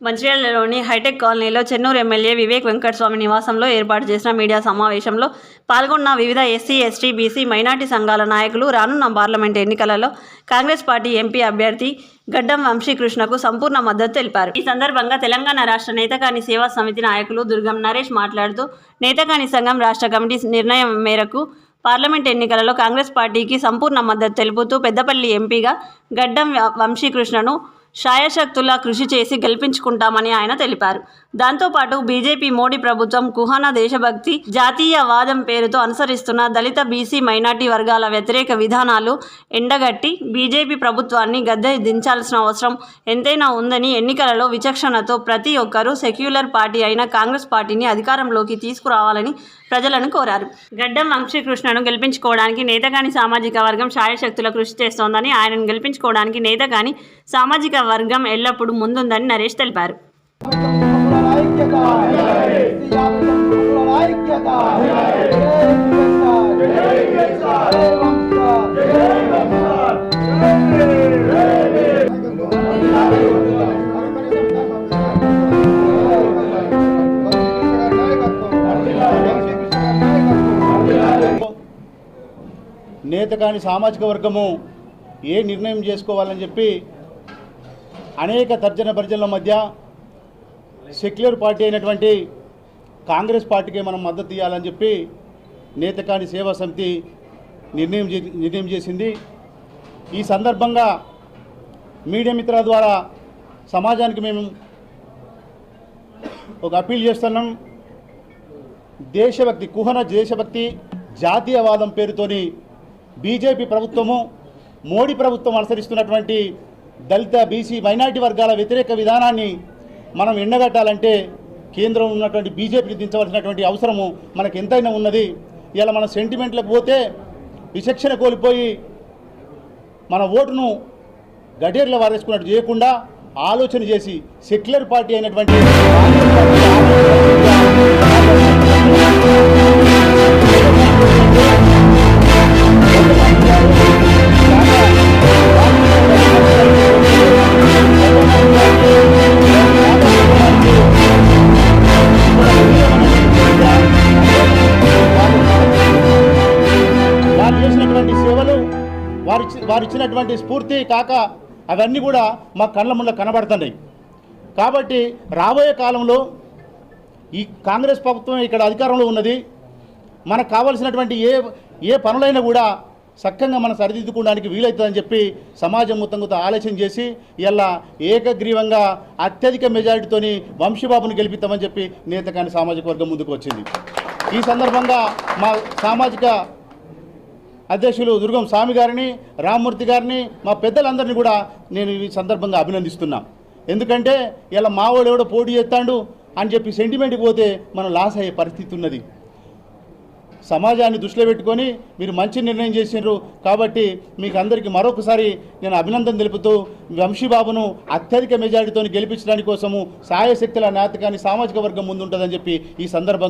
మంచిర్యాలలోని hitech కాలనీలో Chennur MLA Vivek Venkataswamy నివాసంలో ఏర్పాటు చేసిన మీడియా సమావేశంలో పాల్గొన్న వివిధ ఎస్సీ, ఎస్టీ, బీసీ, మైనార్టీ సంఘాల నాయకులు రానున్న పార్లమెంట్ ఎన్నికలలో కాంగ్రెస్ పార్టీ ఎంపీ అభ్యర్థి గడ్డం వంశీకృష్ణకు సంపూర్ణ మద్దతు తెలిపారు. ఈ సందర్భంగా తెలంగాణ రాష్ట్ర నేతకాని సేవా సమితి నాయకులు దుర్గం నరేష్ మాట్లాడుతూ నేతకాని సంఘం రాష్ట్ర కమిటీ నిర్ణయం మేరకు పార్లమెంట్ ఎన్నికలలో కాంగ్రెస్ పార్టీకి సంపూర్ణ మద్దతు తెలుపుతూ పెద్దపల్లి ఎంపీగా గడ్డం వంశీకృష్ణను శాయశక్తులా కృషి చేసి గెలిపించుకుంటామని ఆయన తెలిపారు. దాంతోపాటు బీజేపీ మోడీ ప్రభుత్వం కుహాన దేశభక్తి, జాతీయవాదం పేరుతో అనుసరిస్తున్న దళిత, బీసీ, మైనార్టీ వర్గాల వ్యతిరేక విధానాలు ఎండగట్టి బీజేపీ ప్రభుత్వాన్ని గద్దె దించాల్సిన అవసరం ఎంతైనా ఉందని, ఎన్నికలలో విచక్షణతో ప్రతి ఒక్కరూ సెక్యులర్ పార్టీ అయిన కాంగ్రెస్ పార్టీని అధికారంలోకి తీసుకురావాలని ప్రజలను కోరారు. గడ్డం వంశీకృష్ణను గెలిపించుకోవడానికి నేతగాని సామాజిక వర్గం శాయశక్తుల కృషి చేస్తోందని, ఆయనను గెలిపించుకోవడానికి నేతగాని సామాజిక వర్గం ఎల్లప్పుడూ ముందుందని నరేష్ తెలిపారు. నేతకాని సామాజిక వర్గము ఏ నిర్ణయం చేసుకోవాలని చెప్పి అనేక తర్జన భర్జనల మధ్య సెక్యులర్ పార్టీ అయినటువంటి కాంగ్రెస్ పార్టీకి మనం మద్దతు ఇవ్వాలని చెప్పి నేతకాని సేవా సమితి నిర్ణయం చేసింది. ఈ సందర్భంగా మీడియా మిత్రుల ద్వారా సమాజానికి మేము ఒక అప్పీల్ చేస్తున్నాం. దేశభక్తి, కుహన దేశభక్తి, జాతీయవాదం పేరుతోని బీజేపీ ప్రభుత్వము, మోడీ ప్రభుత్వం అనుసరిస్తున్నటువంటి దళిత, బీసీ, మైనార్టీ వర్గాల వ్యతిరేక విధానాన్ని మనం ఎండగట్టాలంటే కేంద్రం ఉన్నటువంటి బీజేపీకి దించవలసినటువంటి అవసరము మనకు ఎంతైనా ఉన్నది. ఇలా మన సెంటిమెంట్లకు పోతే విచక్షణ కోల్పోయి మన ఓటును గడేర్లో వారేసుకున్నట్టు చేయకుండా ఆలోచన చేసి సెక్యులర్ పార్టీ అయినటువంటి వారు ఇచ్చినటువంటి స్ఫూర్తి కాక అవన్నీ కూడా మా కళ్ళ ముందు కనబడుతున్నాయి. కాబట్టి రాబోయే కాలంలో ఈ కాంగ్రెస్ ప్రభుత్వం ఇక్కడ అధికారంలో ఉన్నది. మనకు కావాల్సినటువంటి ఏ పనులైనా కూడా సక్కంగా మనం సరిదిద్దుకోవడానికి వీలవుతుందని చెప్పి సమాజం మొత్తంతో ఆలోచన చేసి ఇలా ఏకగ్రీవంగా అత్యధిక మెజారిటీతోని వంశీబాబుని గెలిపిస్తామని చెప్పి నేతకాని సామాజిక వర్గం ముందుకు వచ్చింది. ఈ సందర్భంగా మా సామాజిక అధ్యక్షులు దుర్గం స్వామి గారిని, రామ్మూర్తి గారిని, మా పెద్దలందరినీ కూడా నేను ఈ సందర్భంగా అభినందిస్తున్నా. ఎందుకంటే ఇలా మావాడు ఎవడో పోటీ చేస్తాడు అని చెప్పి సెంటిమెంట్కి పోతే మనం లాస్ అయ్యే పరిస్థితి ఉన్నది. సమాజాన్ని దృష్టిలో పెట్టుకొని మీరు మంచి నిర్ణయం చేసినారు. కాబట్టి మీకు అందరికీ మరొకసారి నేను అభినందన తెలుపుతూ వంశీబాబును అత్యధిక మెజారిటీతో గెలిపించడానికి కోసము సాయశక్తుల నేతకాని సామాజిక వర్గం ముందుంటుందని చెప్పి ఈ సందర్భంగా